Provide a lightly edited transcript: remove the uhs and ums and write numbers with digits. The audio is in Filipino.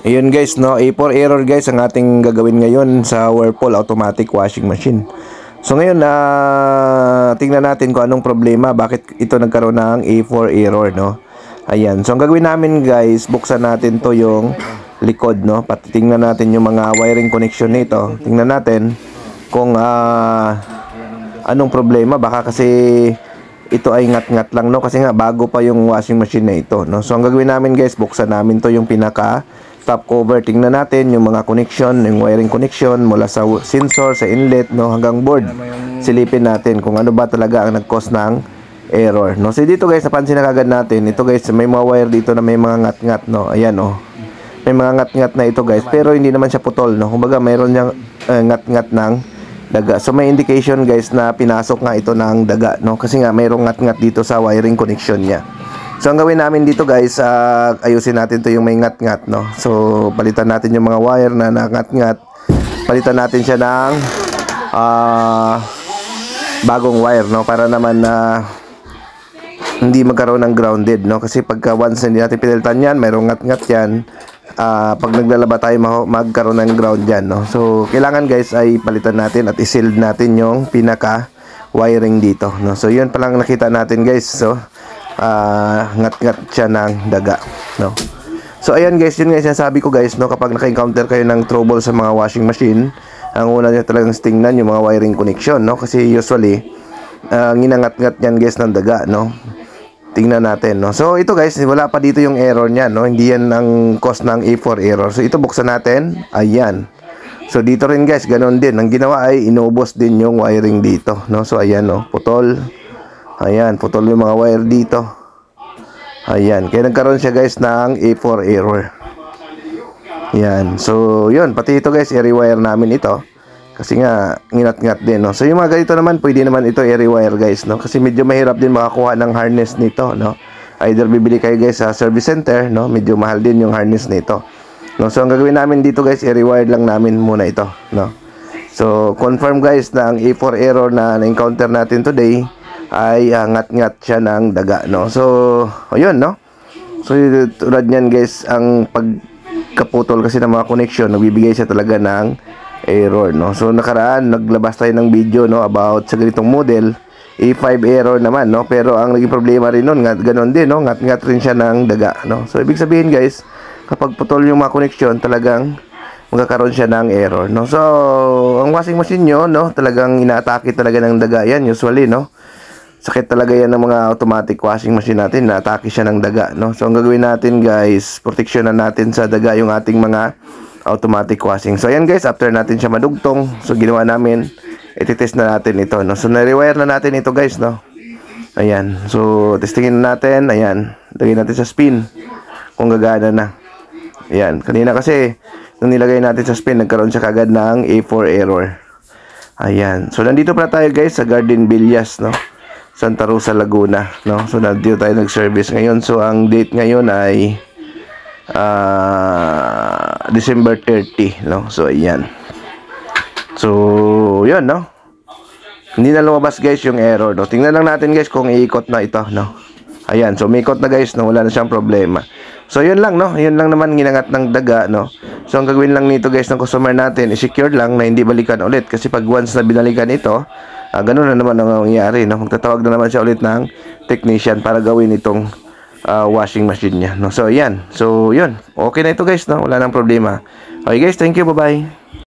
Ayun guys, no, A4 error guys ang ating gagawin ngayon sa Whirlpool automatic washing machine. So ngayon tingnan natin kung anong problema, bakit ito nagkaroon ng A4 error, no. Ayan, so ang gagawin namin guys, buksan natin to yung likod, no. Pati tingnan natin yung mga wiring connection nito. Tingnan natin kung anong problema, baka kasi ito ay ngat-ngat lang, no, kasi nga bago pa yung washing machine na ito, no. So ang gagawin namin guys, buksan namin to yung pinaka top cover. Tingnan natin yung mga connection, yung wiring connection mula sa sensor, sa inlet, no, hanggang board. Silipin natin kung ano ba talaga ang nag-cause ng error, no. So dito guys, napansin na kagad natin, ito guys, may mga wire dito na may mga ngat-ngat, no. Ayan, oh. May mga ngat-ngat na ito guys, pero hindi naman siya putol, no. Kumbaga mayroon niyang ngat-ngat ng daga. So may indication guys na pinasok nga ito ng daga, no, kasi nga mayroong ngat-ngat dito sa wiring connection niya. So ang gawin namin dito guys, ayusin natin to yung may ngat-ngat, no. So palitan natin yung mga wire na ngat-ngat. Palitan natin siya ng bagong wire, no, para naman hindi magkaroon ng grounded, no, kasi pagka once hindi natin pinalitan yan, mayroong ngat-ngat yan, pag naglalaba tayo magkaroon ng ground yan, no. So kailangan guys ay palitan natin at i-seal natin yung pinaka wiring dito, no. So yun palang nakita natin guys. So ngat-ngat siya ng daga, no. So ayan guys, yun guys sinasabi ko guys, no, kapag naka-encounter kayo ng trouble sa mga washing machine, ang una nyo talagang tingnan yung mga wiring connection, no, kasi usually ginangat-ngat yan guys ng daga, no. Tingnan natin, no. So ito guys, wala pa dito yung error niyan, no, hindi yan ang cause ng A4 error. So ito buksan natin, ayan. So dito rin guys, ganoon din, ang ginawa ay inubos din yung wiring dito, no. So ayan, no, putol. Ayan, putol yung mga wire dito. Ayan, kaya nagkaroon siya guys ng A4 error. Ayan, so yun, pati ito guys, i-rewire namin ito. Kasi nga, nginat-ngat din, no. So yung mga ganito naman, pwede naman ito i-rewire guys, no. Kasi medyo mahirap din makakuha ng harness nito, no. Either bibili kayo guys sa service center, no. Medyo mahal din yung harness nito, no. So ang gagawin namin dito guys, i-rewire lang namin muna ito, no. So confirm guys na ang A4 error na na-encounter natin today ay ngat-ngat siya ng daga, no. So ayun, no. So tulad niyan guys, ang pagkaputol kasi ng mga connection, nagbibigay siya talaga ng error, no. So nakaraan naglabas tayo ng video, no, about sa ganitong model, A5 error naman, no. Pero ang naging problema rin noon, ganoon din, no, ngat-ngat rin siya ng daga, no. So ibig sabihin guys, kapag putol yung mga connection, talagang magkakaroon siya ng error, no. So ang washing machine nyo, no, talagang inaatake talaga ng daga yan usually, no. Sakit talaga yan ng mga automatic washing machine natin, na-atake siya ng daga, no. So ang gagawin natin guys, proteksyonan natin sa daga yung ating mga automatic washing. So ayan guys, after natin siya madugtong, so ginawa namin, ititest na natin ito, no. So na-rewire na natin ito guys, no. Ayan, so testingin natin. Ayan, lagyan natin sa spin kung gagana na. Ayan, kanina kasi nung nilagay natin sa spin, nagkaroon siya kagad ng A4 error. Ayan, so nandito pala tayo guys sa Garden Villas, no, Santa Rosa, Laguna, no. So nandito tayo nag-service ngayon. So ang date ngayon ay December 30, no. So ayan. So yun, no. Hindi na lumabas guys yung error, no. Tingnan lang natin guys kung iikot na ito, no. Ayan, so may ikot na guys, no, wala na siyang problema. So yun lang, no, yun lang naman ginangat ng daga, no. So ang gagawin lang nito guys ng customer natin, i-secure lang na hindi balikan ulit. Kasi pag once na binalikan ito, ganun na naman ang mangyayari, no. Magtatawag na naman siya ulit ng technician para gawin itong washing machine niya, no. So ayan, so yun, okay na ito guys, no, wala nang problema. Okay guys, thank you, bye bye.